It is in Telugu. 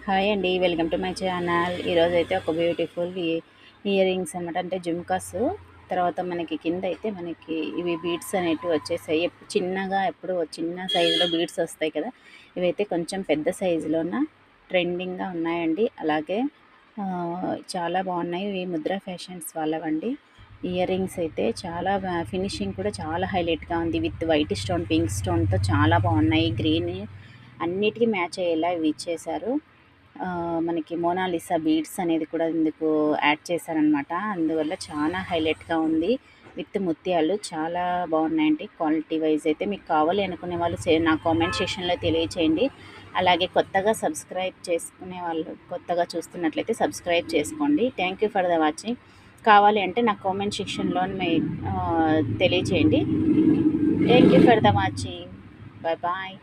హాయ్ అండి. Welcome to my channel. ఈరోజైతే ఒక బ్యూటిఫుల్ ఇయర్ రింగ్స్ అనమాట. అంటే జుమ్కాస్. తర్వాత మనకి కిందైతే మనకి ఇవి బీడ్స్ అనేటివి వచ్చేసాయి. చిన్నగా ఎప్పుడు చిన్న సైజులో బీడ్స్ వస్తాయి కదా! ఇవైతే కొంచెం పెద్ద సైజులోన ట్రెండింగ్‌గా ఉన్నాయండి. అలాగే చాలా బాగున్నాయి. ఇవి ముద్రా ఫ్యాషన్స్ వాళ్ళవండి. ఇయర్ రింగ్స్ అయితే చాలా ఫినిషింగ్ కూడా చాలా హైలైట్‌గా ఉంది. విత్ వైట్ స్టోన్, పింక్ స్టోన్‌తో చాలా బాగున్నాయి. గ్రీన్ అన్నిటికి మ్యాచ్ అయ్యేలా ఇవి ఇచ్చేశారు. మనకి మోనాలిసా బీడ్స్ అనేది కూడా ఇందుకు యాడ్ చేశారనమాట. అందువల్ల చాలా హైలైట్‌గా ఉంది. విత్ ముత్యాలు చాలా బాగున్నాయండి. క్వాలిటీ వైజ్ అయితే మీకు కావాలి అనుకునే వాళ్ళు నా కామెంట్ సెక్షన్‌లో తెలియచేయండి. అలాగే కొత్తగా సబ్స్క్రైబ్ చేసుకునే వాళ్ళు కొత్తగా చూస్తున్నట్లయితే సబ్స్క్రైబ్ చేసుకోండి. Thank you for the watching. కావాలి అంటే నా కామెంట్ సెక్షన్‌లో తెలియచేయండి. Thank you for the watching. Bye bye.